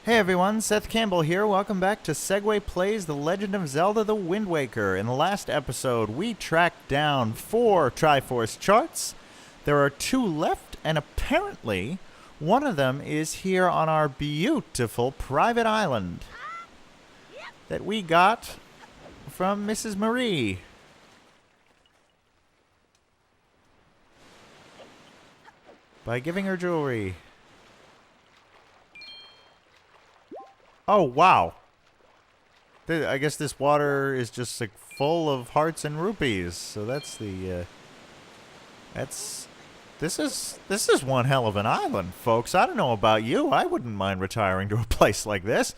Hey everyone, Seth Campbell here. Welcome back to Segway Plays The Legend of Zelda The Wind Waker. In the last episode, we tracked down 4 Triforce charts. There are 2 left, and apparently, one of them is here on our beautiful private island that we got from Mrs. Marie. By giving her jewelry. Oh, wow. I guess this water is just like full of hearts and rupees. So that's the, this is one hell of an island, folks. I don't know about you. I wouldn't mind retiring to a place like this.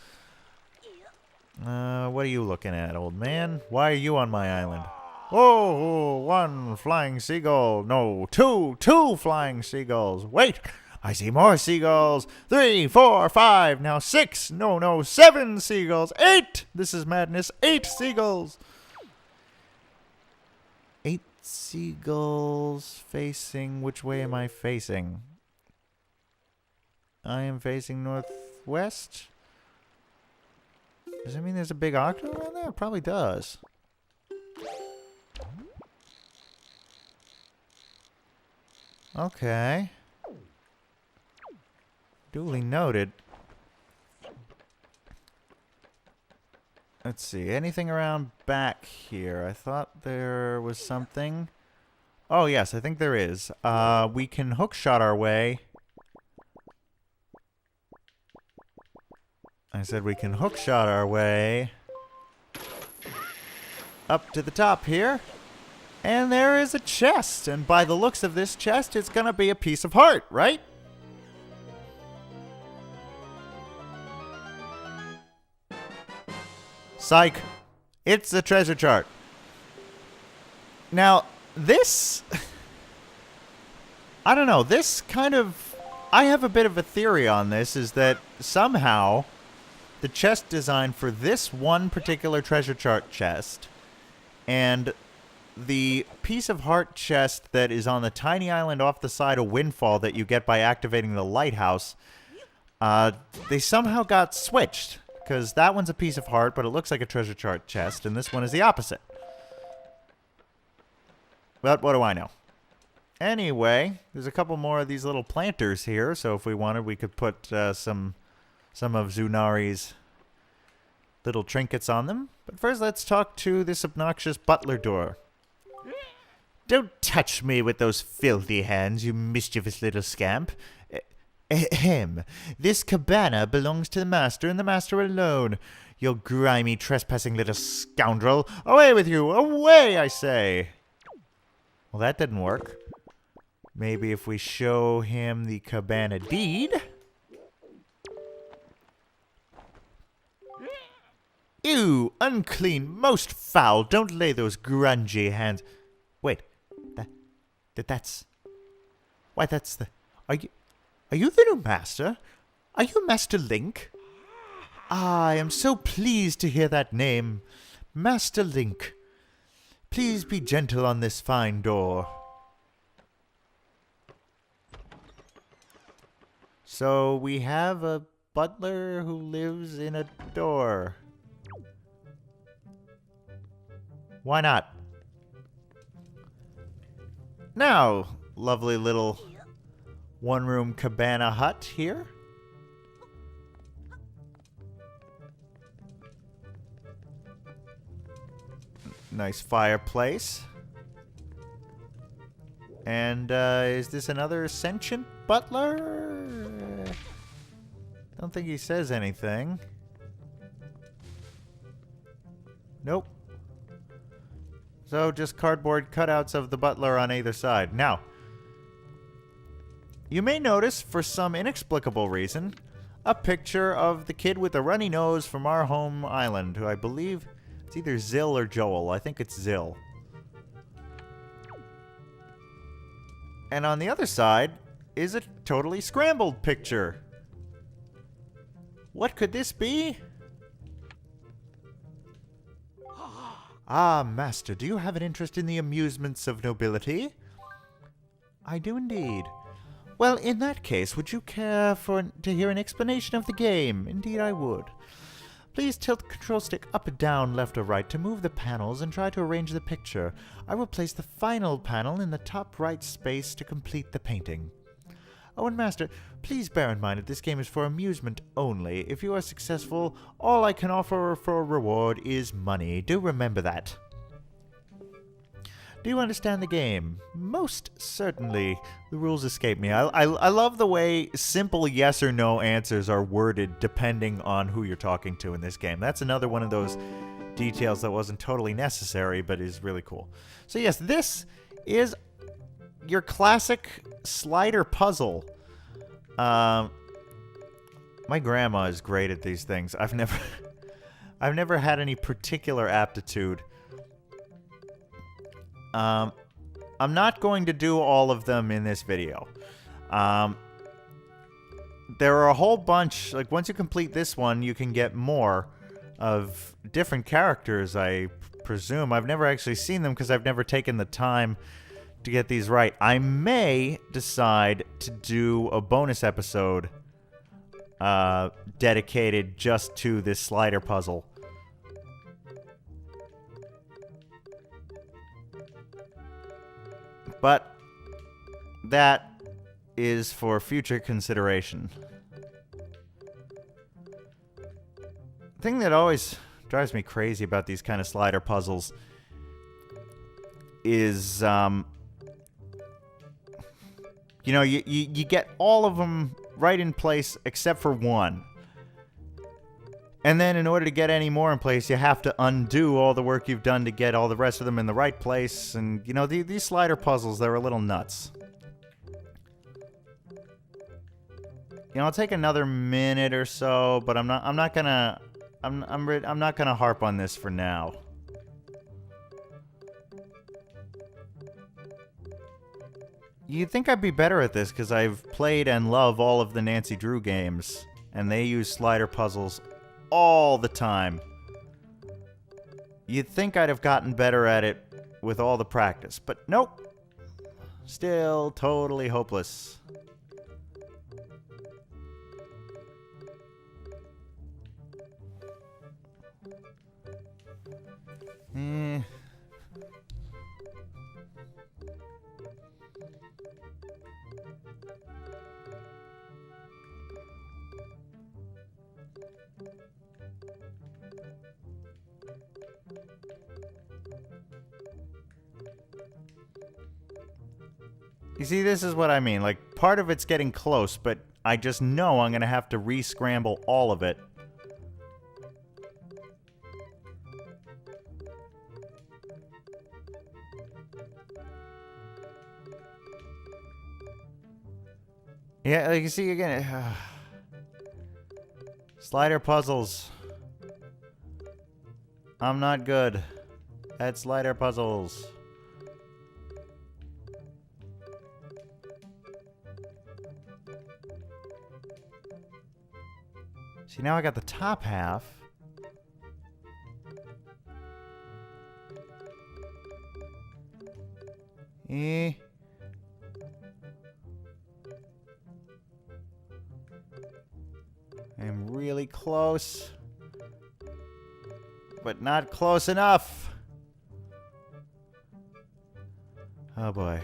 What are you looking at, old man? Why are you on my island? Oh, 1 flying seagull. No, 2 flying seagulls. Wait. I see more seagulls. 3, 4, 5. Now 6. No, 7 seagulls. 8. This is madness. 8 seagulls. 8 seagulls facing. Which way am I facing? I am facing northwest. Does that mean there's a big octo around there? It probably does. Okay. Duly noted. Let's see. Anything around back here? I thought there was something. Oh, yes. I think there is. We can hookshot our way. I said we can hookshot our way up to the top here. And there is a chest. And by the looks of this chest, it's going to be a piece of heart, right? Psych. It's a treasure chart. Now, this... I don't know. This kind of... I have a bit of a theory on this, is that somehow the chest design for this one particular treasure chart chest and the piece of heart chest that is on the tiny island off the side of Windfall that you get by activating the lighthouse, they somehow got switched. Because that one's a piece of heart, but it looks like a treasure chart chest, and this one is the opposite. But what do I know? Anyway, there's a couple more of these little planters here, so if we wanted, we could put some of Zunari's little trinkets on them. But first, let's talk to this obnoxious butler door. Don't touch me with those filthy hands, you mischievous little scamp. Ahem. This cabana belongs to the master and the master alone. You grimy, trespassing little scoundrel. Away with you! Away, I say! Well, that didn't work. Maybe if we show him the cabana deed. Ew! Unclean! Most foul! Don't lay those grungy hands... Wait. That's... Why, that's the... Are you the new master? Are you Master Link? I am so pleased to hear that name. Master Link. Please be gentle on this fine door. So we have a butler who lives in a door. Why not? Now, lovely little... one-room cabana hut here. Nice fireplace. And, is this another sentient butler? Don't think he says anything. Nope. So, just cardboard cutouts of the butler on either side. Now, you may notice, for some inexplicable reason, a picture of the kid with the runny nose from our home island, who I believe it's either Zill or Joel. I think it's Zill. And on the other side is a totally scrambled picture. What could this be? Ah, master, do you have an interest in the amusements of nobility? I do indeed. Well, in that case, would you care to hear an explanation of the game? Indeed, I would. Please tilt the control stick up and down, left or right to move the panels and try to arrange the picture. I will place the final panel in the top right space to complete the painting. Oh, and Master, please bear in mind that this game is for amusement only. If you are successful, all I can offer for a reward is money. Do remember that. Do you understand the game? Most certainly. The rules escape me. I love the way simple yes or no answers are worded depending on who you're talking to in this game. That's another one of those details that wasn't totally necessary, but is really cool. So yes, this is your classic slider puzzle. My grandma is great at these things. I've never had any particular aptitude. I'm not going to do all of them in this video. There are a whole bunch, like once you complete this one, you can get more of different characters, I presume. I've never actually seen them because I've never taken the time to get these right. I may decide to do a bonus episode dedicated just to this slider puzzle. But that is for future consideration. The thing that always drives me crazy about these kind of slider puzzles is, you know, you get all of them right in place except for one. And then in order to get any more in place, you have to undo all the work you've done to get all the rest of them in the right place. And, you know, these slider puzzles, they're a little nuts. You know, I'll take another minute or so, but I'm not gonna harp on this for now. You'd think I'd be better at this because I've played and love all of the Nancy Drew games, and they use slider puzzles all the time. You'd think I'd have gotten better at it with all the practice, but nope. Still totally hopeless. You see, this is what I mean. Like, part of it's getting close, but I just know I'm going to have to re-scramble all of it. Yeah, like you see again. Slider puzzles. I'm not good at slider puzzles. See, now I got the top half. I'm really close, but not close enough. Oh boy.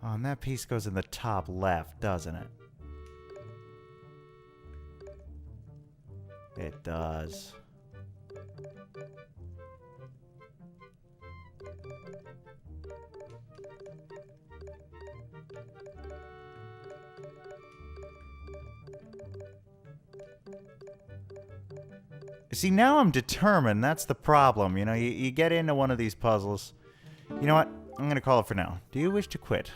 Oh, and that piece goes in the top left, doesn't it? It does. See, now I'm determined. That's the problem. You know, you get into one of these puzzles. You know what? I'm going to call it for now. Do you wish to quit?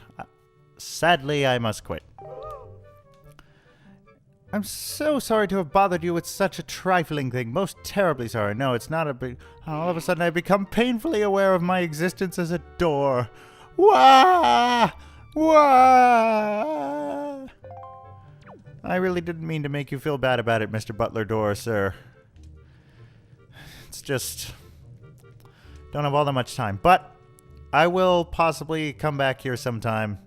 Sadly, I must quit. I'm so sorry to have bothered you with such a trifling thing. Most terribly sorry. No, it's not a big... All of a sudden, I become painfully aware of my existence as a door. Wah! Wah! I really didn't mean to make you feel bad about it, Mr. Butler Door, sir. It's just... don't have all that much time. But I will possibly come back here sometime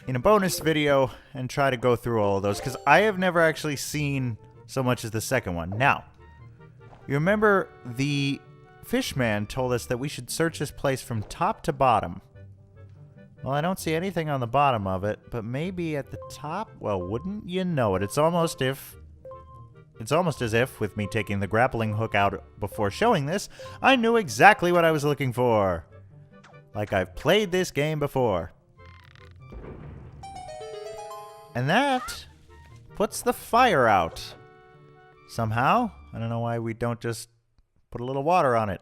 in a bonus video and try to go through all of those, because I have never actually seen so much as the second one. Now, you remember the Fishman told us that we should search this place from top to bottom. Well, I don't see anything on the bottom of it, but maybe at the top? Well, wouldn't you know it? It's almost as if, with me taking the grappling hook out before showing this, I knew exactly what I was looking for. Like I've played this game before. And that puts the fire out. Somehow. I don't know why we don't just put a little water on it.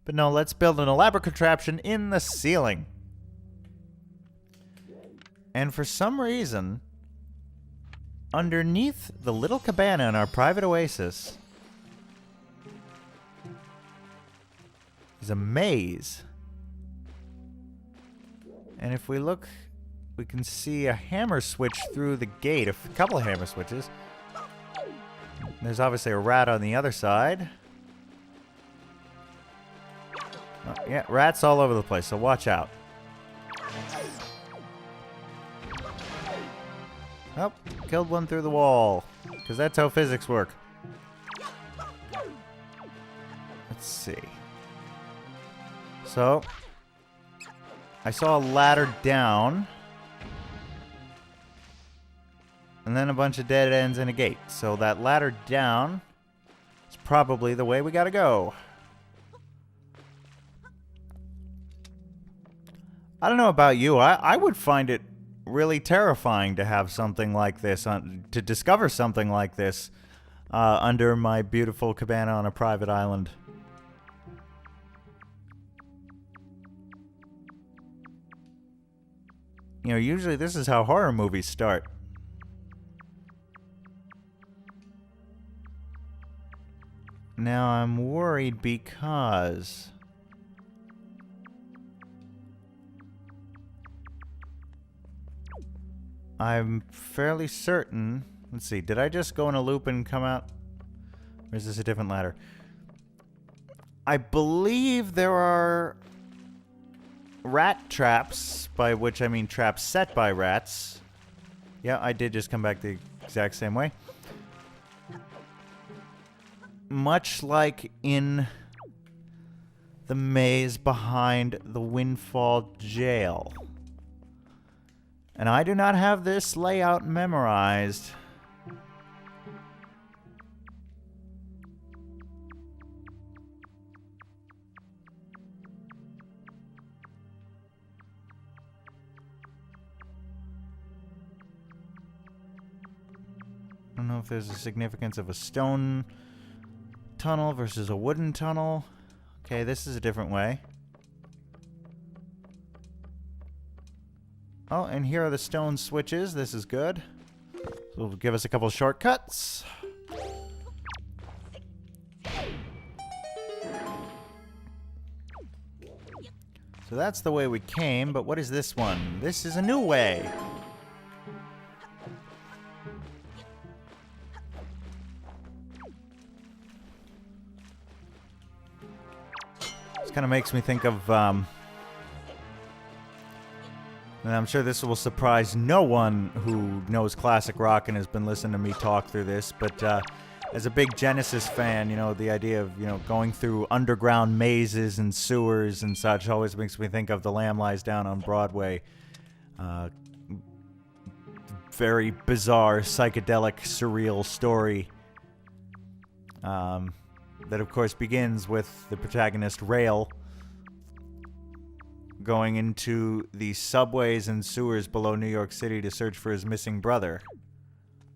But no, let's build an elaborate contraption in the ceiling. And for some reason, underneath the little cabana in our private oasis is a maze. And if we look, we can see a hammer switch through the gate, a couple of hammer switches. There's obviously a rat on the other side. Oh, yeah, rats all over the place, so watch out. Oh, killed one through the wall. Because that's how physics work. Let's see. So, I saw a ladder down. And then a bunch of dead ends and a gate. So that ladder down is probably the way we gotta go. I don't know about you. I would find it really terrifying to have something like this, to discover something like this under my beautiful cabana on a private island. You know, usually this is how horror movies start. Now I'm worried because... I'm fairly certain... Let's see, did I just go in a loop and come out? Or is this a different ladder? I believe there are rat traps, by which I mean traps set by rats. Yeah, I did just come back the exact same way. Much like in the maze behind the Windfall Jail. And I do not have this layout memorized. I don't know if there's a significance of a stone tunnel versus a wooden tunnel. Okay, this is a different way. Oh, and here are the stone switches. This is good. So it'll give us a couple shortcuts. So that's the way we came, but what is this one? This is a new way. This kind of makes me think of, and I'm sure this will surprise no one who knows classic rock and has been listening to me talk through this, but as a big Genesis fan, you know, the idea of, you know, going through underground mazes and sewers and such always makes me think of The Lamb Lies Down on Broadway. Very bizarre, psychedelic, surreal story that, of course, begins with the protagonist, Rail, going into the subways and sewers below New York City to search for his missing brother.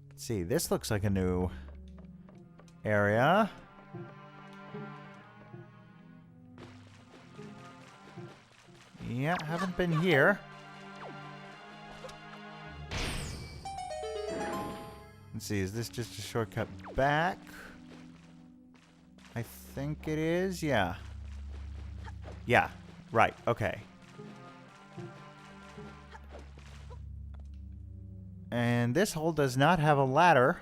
Let's see, this looks like a new area. Yeah, haven't been here. Let's see, is this just a shortcut back? I think it is, yeah. Yeah, right, okay. And this hole does not have a ladder.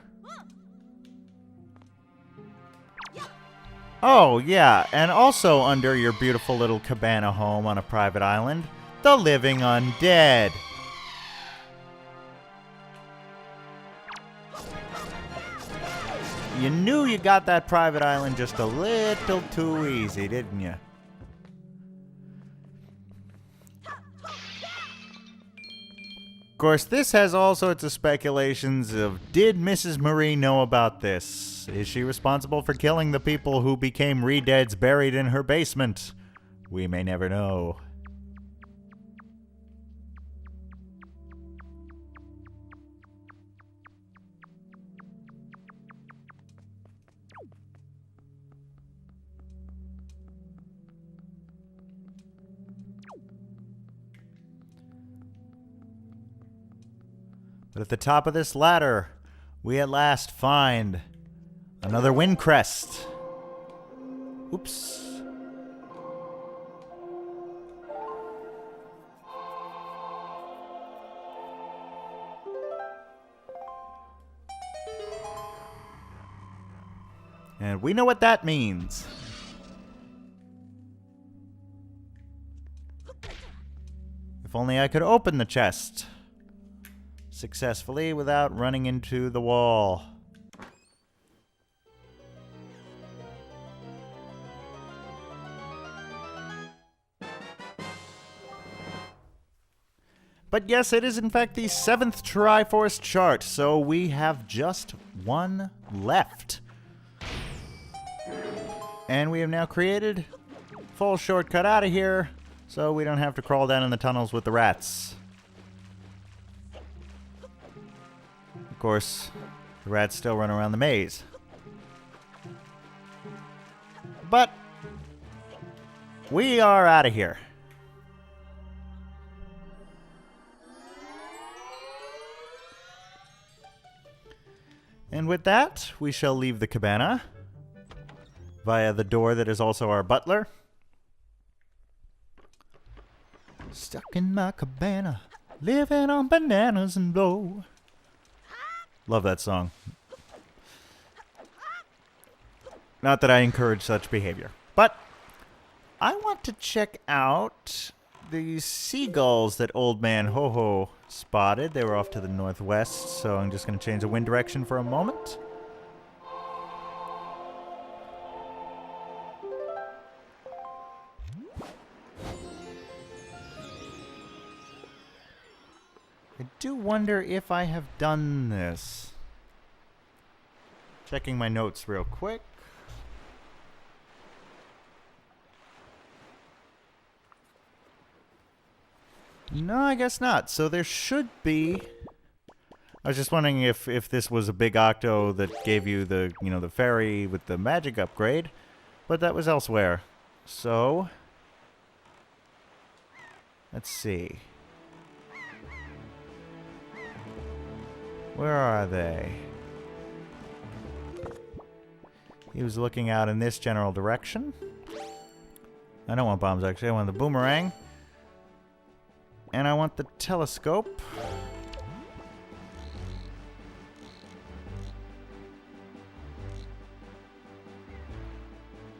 Oh, yeah, and also under your beautiful little cabana home on a private island, the living undead. You knew you got that private island just a little too easy, didn't you? Of course, this has all sorts of speculations of, did Mrs. Marie know about this? Is she responsible for killing the people who became re-deads buried in her basement? We may never know. But at the top of this ladder, we at last find another wind crest. Oops. And we know what that means. If only I could open the chest successfully without running into the wall. But yes, it is in fact the 7th Triforce chart, so we have just one left. And we have now created a full shortcut out of here, so we don't have to crawl down in the tunnels with the rats. Of course, the rats still run around the maze. But we are out of here. And with that, we shall leave the cabana via the door that is also our butler. Stuck in my cabana, living on bananas and blow. Love that song. Not that I encourage such behavior, but I want to check out the seagulls that Old Man Ho-Ho spotted. They were off to the northwest, so I'm just going to change the wind direction for a moment. I do wonder if I have done this. Checking my notes real quick. No, I guess not. So there should be... I was just wondering if this was a big octo that gave you the, the fairy with the magic upgrade. But that was elsewhere. So... let's see. Where are they? He was looking out in this general direction. I don't want bombs, actually. I want the boomerang. And I want the telescope.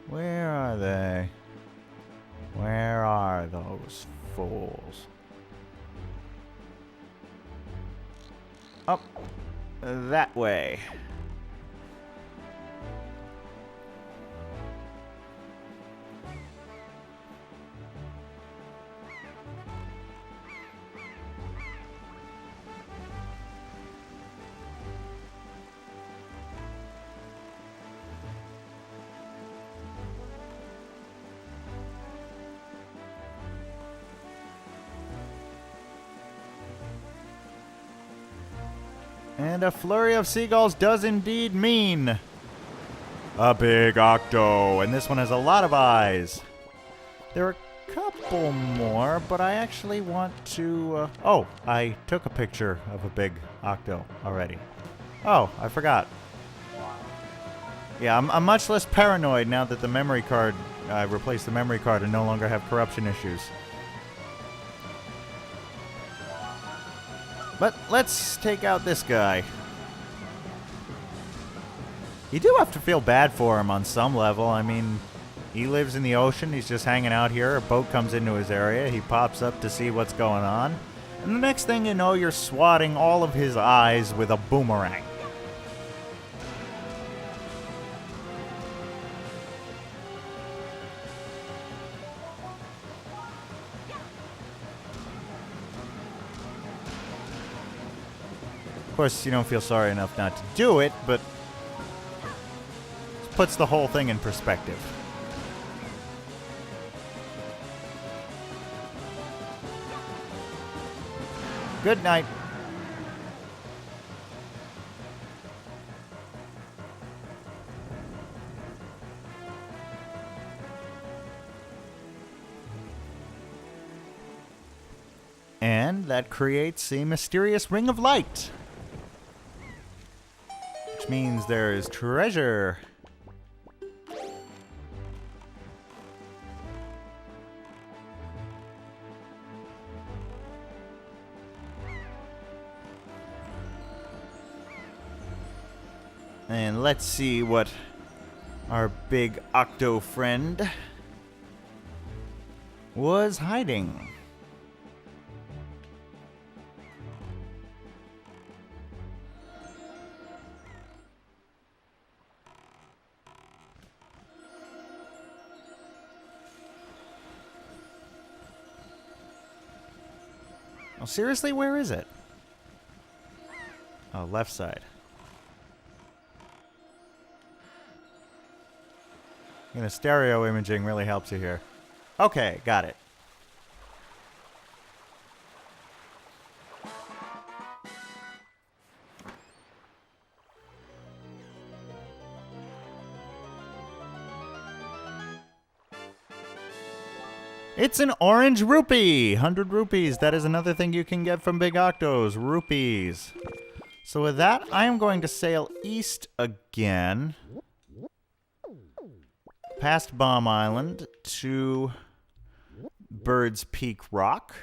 Where are they? Where are those fools? Up that way. And a flurry of seagulls does indeed mean a big octo. And this one has a lot of eyes. There are a couple more, but I actually want to... oh, I took a picture of a big octo already. Oh, I forgot. Yeah, I'm much less paranoid now that the memory card... I replaced the memory card and no longer have corruption issues. But let's take out this guy. You do have to feel bad for him on some level. I mean, he lives in the ocean. He's just hanging out here. A boat comes into his area. He pops up to see what's going on. And the next thing you know, you're swatting all of his eyes with a boomerang. Of course, you don't feel sorry enough not to do it, but it puts the whole thing in perspective. Good night. And that creates a mysterious ring of light. Which means there is treasure. And let's see what our big octo friend was hiding. Oh, seriously, where is it? Oh, left side. You know, stereo imaging really helps you here. Okay, got it. It's an orange rupee! 100 rupees. That is another thing you can get from Big Octos. Rupees. So with that, I am going to sail east again. Past Bomb Island to Bird's Peak Rock,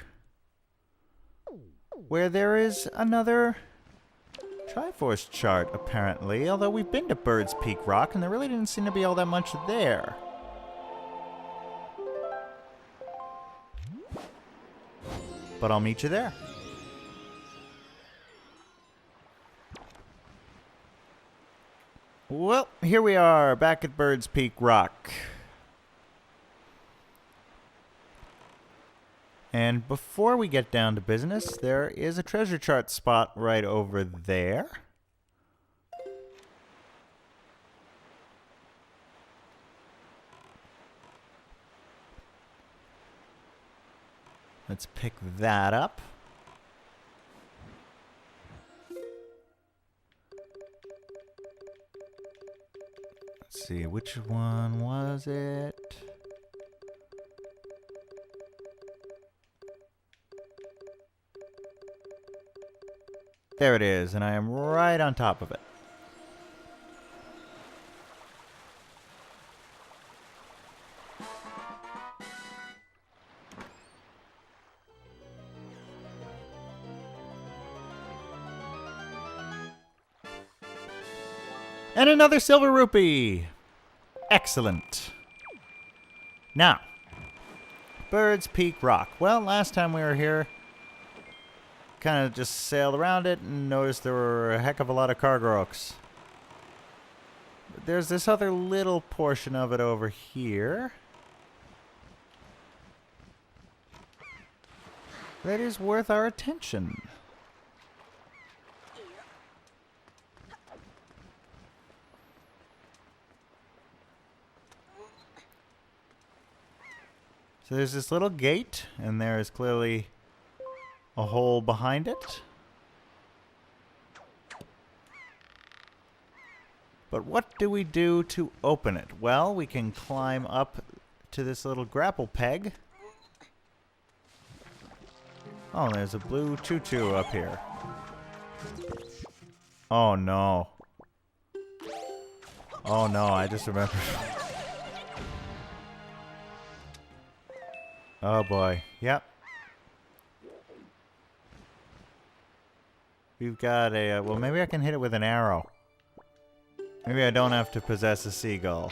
where there is another Triforce chart, apparently. Although we've been to Bird's Peak Rock, and there really didn't seem to be all that much there. But I'll meet you there. Well, here we are, back at Bird's Peak Rock. And before we get down to business, there is a treasure chart spot right over there. Let's pick that up. Let's see, which one was it? There it is, and I am right on top of it. And another silver rupee! Excellent. Now, Bird's Peak Rock. Well, last time we were here, kind of just sailed around it and noticed there were a heck of a lot of cargo oaks. There's this other little portion of it over here that is worth our attention. So there's this little gate, and there is clearly a hole behind it. But what do we do to open it? Well, we can climb up to this little grapple peg. Oh, there's a blue choo-choo up here. Oh no. Oh no, I just remembered. Oh boy. Yep. we've got a... well, maybe I can hit it with an arrow. Maybe I don't have to possess a seagull.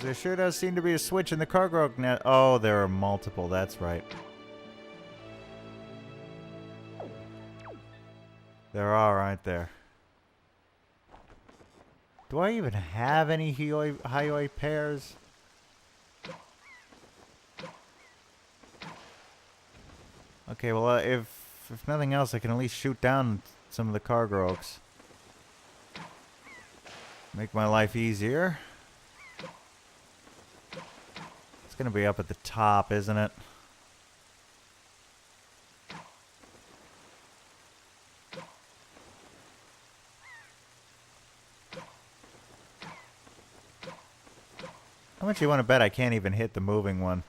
There sure does seem to be a switch in the cargo net. Oh, there are multiple. That's right. There are, aren't there? Do I even have any Hioi pairs? Okay, well, if nothing else, I can at least shoot down some of the cargo oaks. Make my life easier. It's gonna be up at the top, isn't it? How much you want to bet I can't even hit the moving one?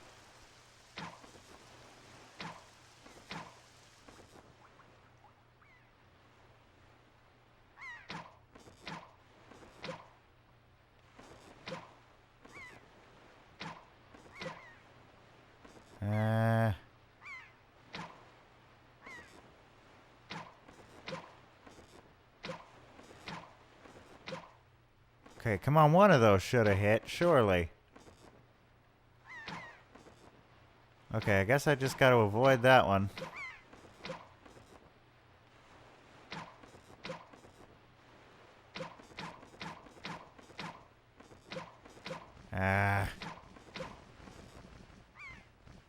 Okay, come on, one of those should have hit, surely. Okay, I guess I just got to avoid that one.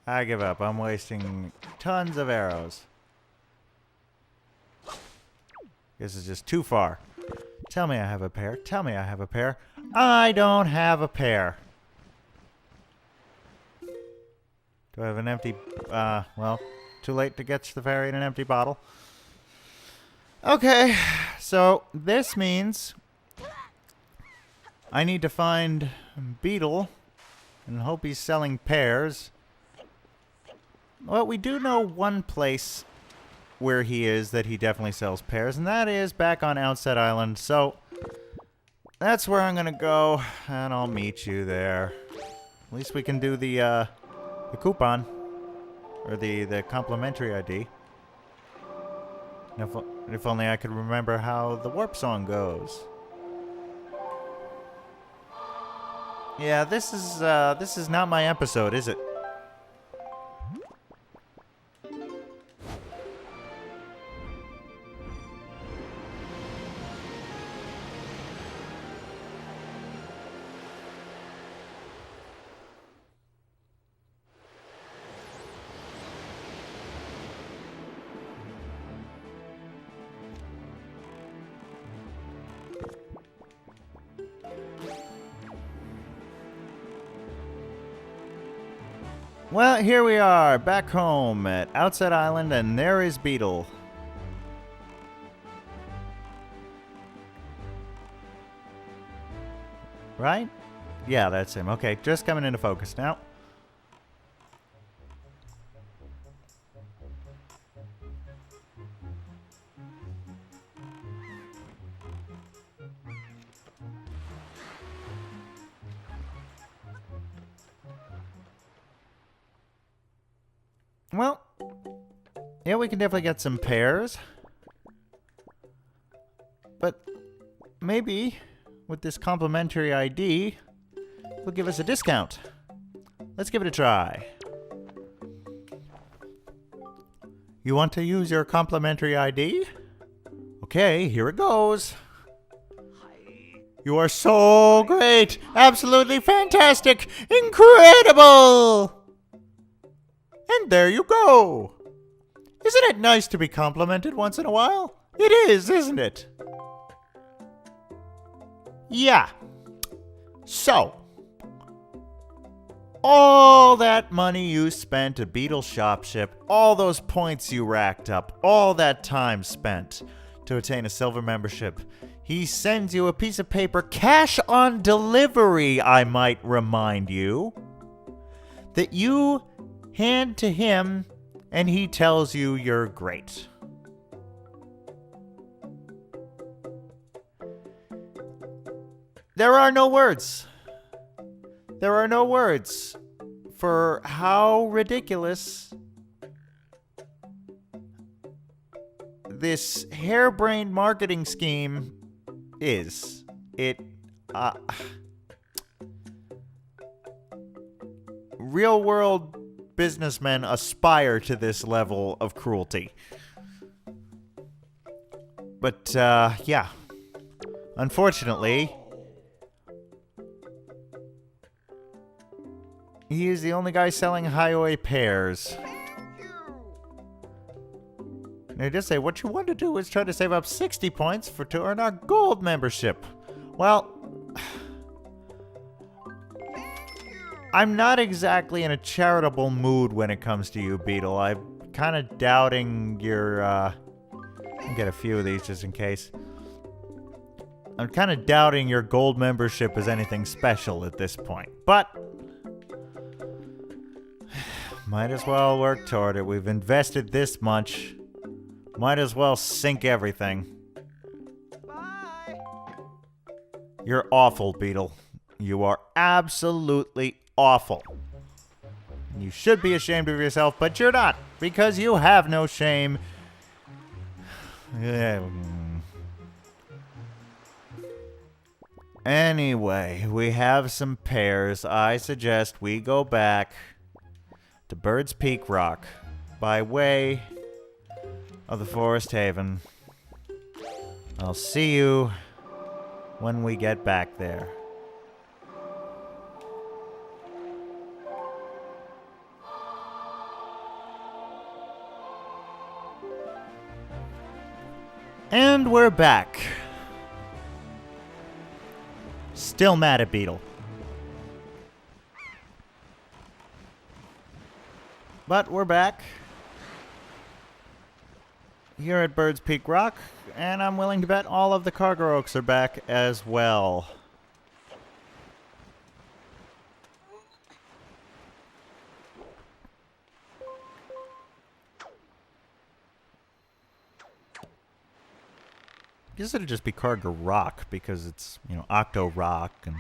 I give up. I'm wasting tons of arrows. This is just too far. Tell me I have a pair. Tell me I have a pair. I don't have a pair. Do I have an empty... well, too late to get to the ferry in an empty bottle. Okay, so this means I need to find Beetle and hope he's selling pears. Well, we do know one place where he is that he definitely sells pears, and that is back on Outset Island. So that's where I'm gonna go, and I'll meet you there. At least we can do the coupon, or the complimentary ID. If only I could remember how the warp song goes. Yeah, this is not my episode, is it? Well, here we are, back home at Outset Island, and there is Beetle. Right? Yeah, that's him. Okay, just coming into focus now. Well, yeah, we can definitely get some pears. But maybe with this complimentary ID, it'll give us a discount. Let's give it a try. You want to use your complimentary ID? Okay, here it goes. You are so great! Absolutely fantastic! Incredible! And there you go! Isn't it nice to be complimented once in a while? It is, isn't it? Yeah. So, all that money you spent at Beetle Shopship, all those points you racked up, all that time spent to attain a silver membership, he sends you a piece of paper, cash on delivery, I might remind you, that you hand to him, and he tells you you're great. There are no words. There are no words for how ridiculous this harebrained marketing scheme is. Real world businessmen aspire to this level of cruelty. But, yeah. Unfortunately, he is the only guy selling highway pears. And I just say, what you want to do is try to save up 60 points to earn our gold membership. Well, I'm not exactly in a charitable mood when it comes to you, Beetle. I'm kind of doubting your, I'll get a few of these just in case. I'm kind of doubting your gold membership is anything special at this point. But might as well work toward it. We've invested this much. Might as well sink everything. Bye. You're awful, Beetle. You are absolutely awful. You should be ashamed of yourself, but you're not, because you have no shame. Anyway, we have some pears. I suggest we go back to Bird's Peak Rock by way of the Forest Haven. I'll see you when we get back there. And we're back. Still mad at Beetle. But we're back here at Bird's Peak Rock, and I'm willing to bet all of the cargo oaks are back as well. I guess it'd just be Cargo Rock because it's, you know, Octo Rock and...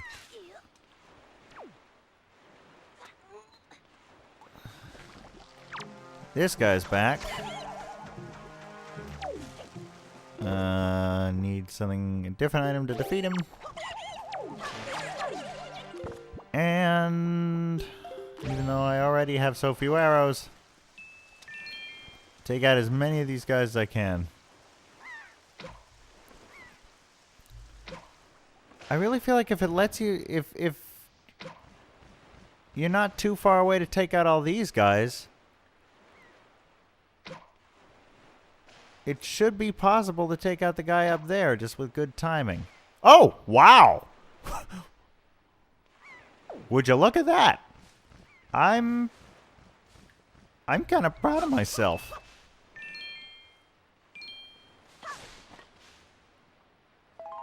This guy's back. Need something, a different item to defeat him. And even though I already have so few arrows, take out as many of these guys as I can. I really feel like if it lets you, if you're not too far away to take out all these guys, it should be possible to take out the guy up there just with good timing. Oh, wow! Would you look at that? I'm kind of proud of myself.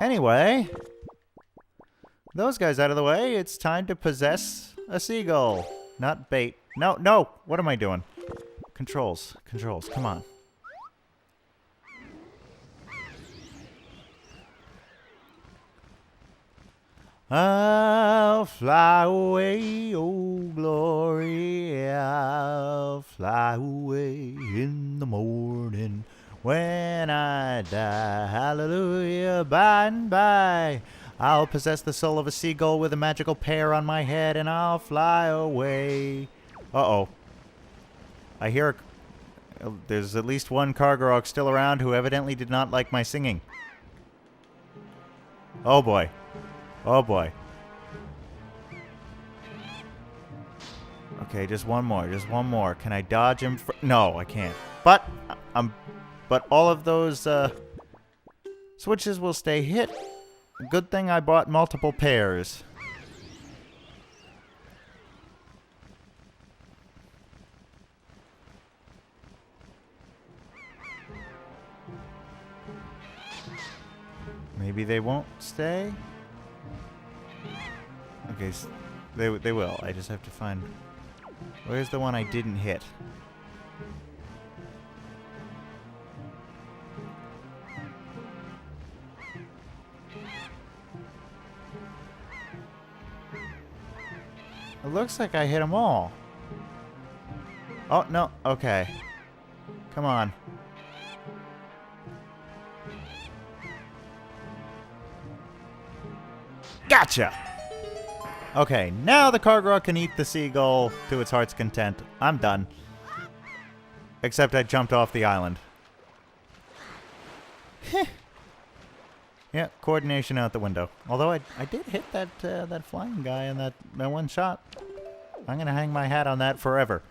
Anyway, those guys out of the way, it's time to possess a seagull. Not bait. No, no! What am I doing? Controls. Controls. Come on. I'll fly away, oh glory, I'll fly away in the morning when I die. Hallelujah, by and by. I'll possess the soul of a seagull with a magical pear on my head, and I'll fly away. Uh-oh. I hear there's at least one Cargarok still around who evidently did not like my singing. Oh boy. Oh boy. Okay, just one more. Just one more. Can I dodge him? No, I can't. But all of those switches will stay hit. Good thing I bought multiple pairs. Maybe they won't stay? Okay, so they will. I just have to find... Where's the one I didn't hit? It looks like I hit them all. Oh, no. Okay. Come on. Gotcha! Okay, now the Kargra can eat the seagull to its heart's content. I'm done. Except I jumped off the island. Heh. Yeah, coordination out the window. Although I did hit that that flying guy in that one shot. I'm gonna hang my hat on that forever.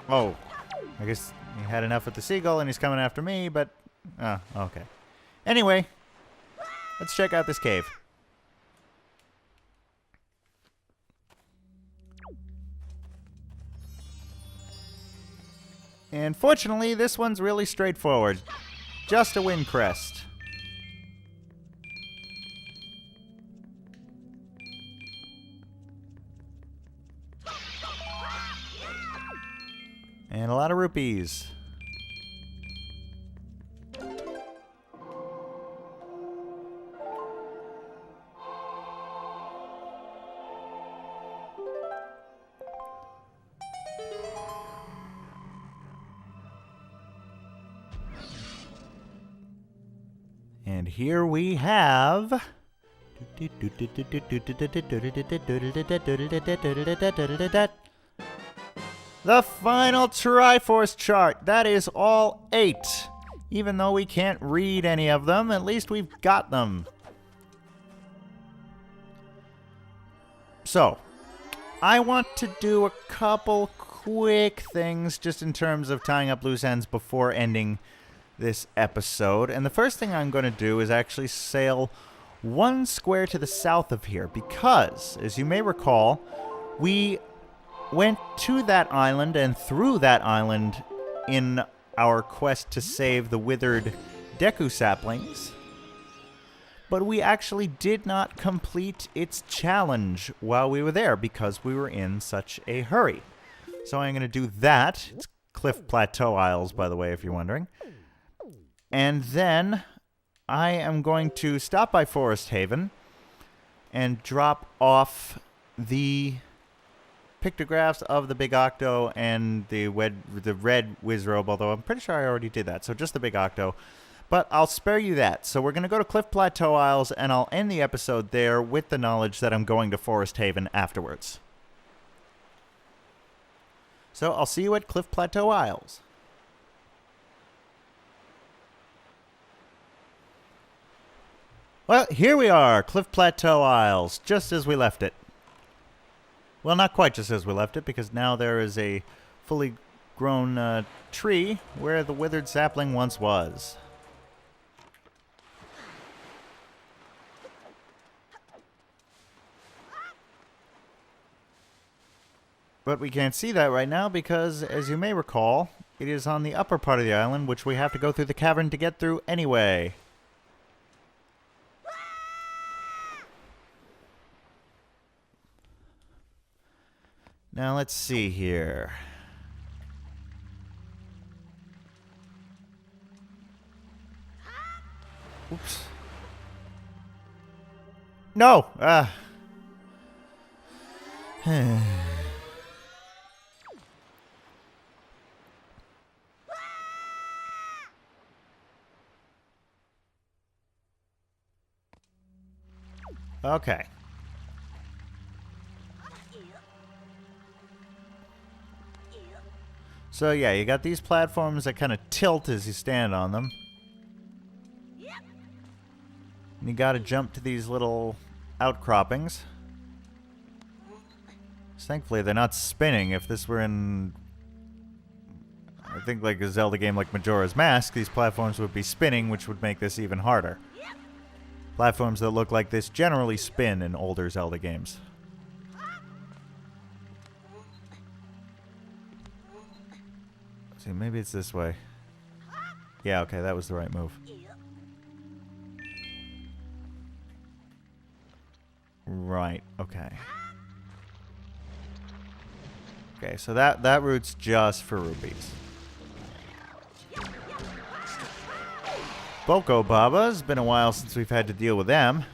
Oh, I guess he had enough with the seagull and he's coming after me, but... Oh, okay. Anyway, let's check out this cave. And fortunately, this one's really straightforward. Just a wind crest. And a lot of rupees. And here we have... the final Triforce chart. That is all 8. Even though we can't read any of them, at least we've got them. So, I want to do a couple quick things just in terms of tying up loose ends before ending this episode. And the first thing I'm going to do is actually sail 1 square to the south of here because, as you may recall, we went to that island and through that island in our quest to save the withered Deku saplings. But we actually did not complete its challenge while we were there because we were in such a hurry. So I'm going to do that. It's Cliff Plateau Isles, by the way, if you're wondering. And then I am going to stop by Forest Haven and drop off the pictographs of the Big Octo and the red Wizrobe, although I'm pretty sure I already did that, so just the Big Octo. But I'll spare you that. So we're going to go to Cliff Plateau Isles, and I'll end the episode there with the knowledge that I'm going to Forest Haven afterwards. So I'll see you at Cliff Plateau Isles. Well, here we are, Cliff Plateau Isles, just as we left it. Well, not quite just as we left it, because now there is a fully grown tree where the withered sapling once was. But we can't see that right now because, as you may recall, it is on the upper part of the island, which we have to go through the cavern to get through anyway. Now let's see here. Oops. No! Okay. So yeah, you got these platforms that kind of tilt as you stand on them. And you gotta jump to these little outcroppings. So thankfully they're not spinning. If this were in, I think, like a Zelda game like Majora's Mask, these platforms would be spinning, which would make this even harder. Platforms that look like this generally spin in older Zelda games. See, maybe it's this way. Yeah, okay, that was the right move. Right, okay. Okay, so that route's just for rupees. Boko Baba, it's been a while since we've had to deal with them.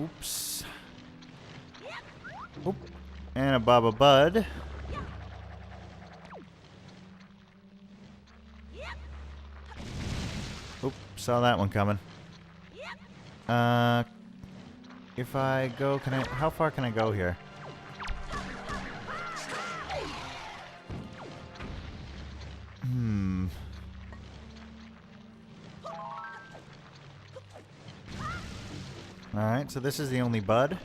Oops. Oop. And a Baba Bud. Oop, saw that one coming. If I go, how far can I go here? Alright, so this is the only bud.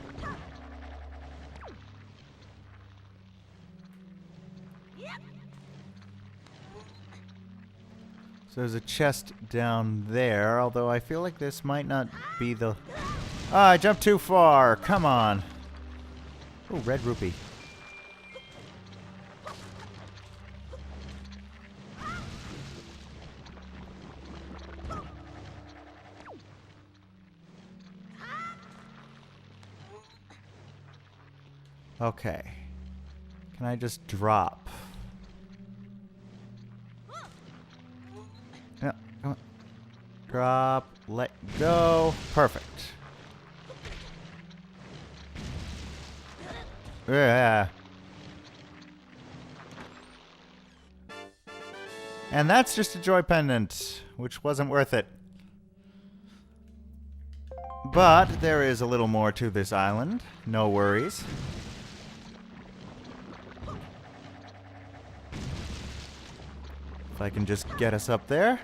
So there's a chest down there, although I feel like this might not be the... Ah, I jumped too far! Come on! Oh, red rupee. Okay. Can I just drop? Yeah, come on. Drop, let go. Perfect. Yeah. And that's just a joy pendant, which wasn't worth it. But there is a little more to this island. No worries. If I can just get us up there.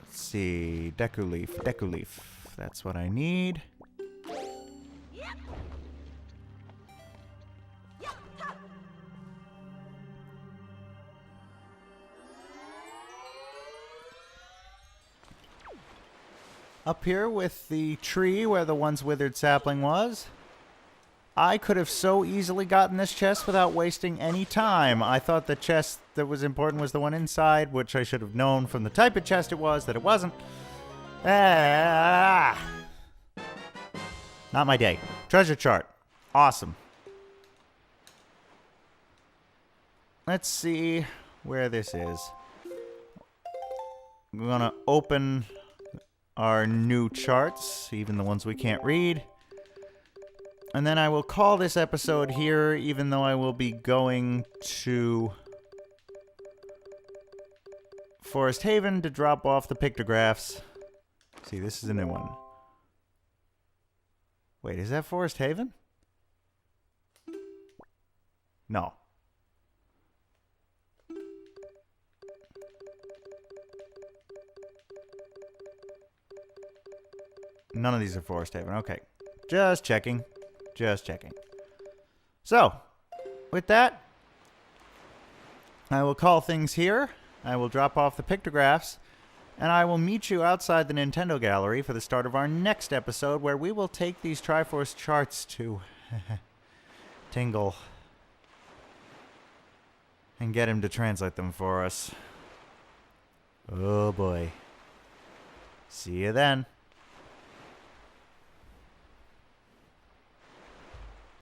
Let's see. Deku leaf. Deku leaf. That's what I need. Up here with the tree where the once withered sapling was, I could have so easily gotten this chest without wasting any time. I thought the chest that was important was the one inside, which I should have known from the type of chest it was that it wasn't. Not my day. Treasure chart. Awesome. Let's see where this is. We're gonna open our new charts, even the ones we can't read. And then I will call this episode here, even though I will be going to Forest Haven to drop off the pictographs. See, this is a new one. Wait, is that Forest Haven? No. None of these are Forest Haven. Okay. Just checking. Just checking. So, with that, I will call things here. I will drop off the pictographs. And I will meet you outside the Nintendo Gallery for the start of our next episode, where we will take these Triforce charts to Tingle and get him to translate them for us. Oh boy. See you then.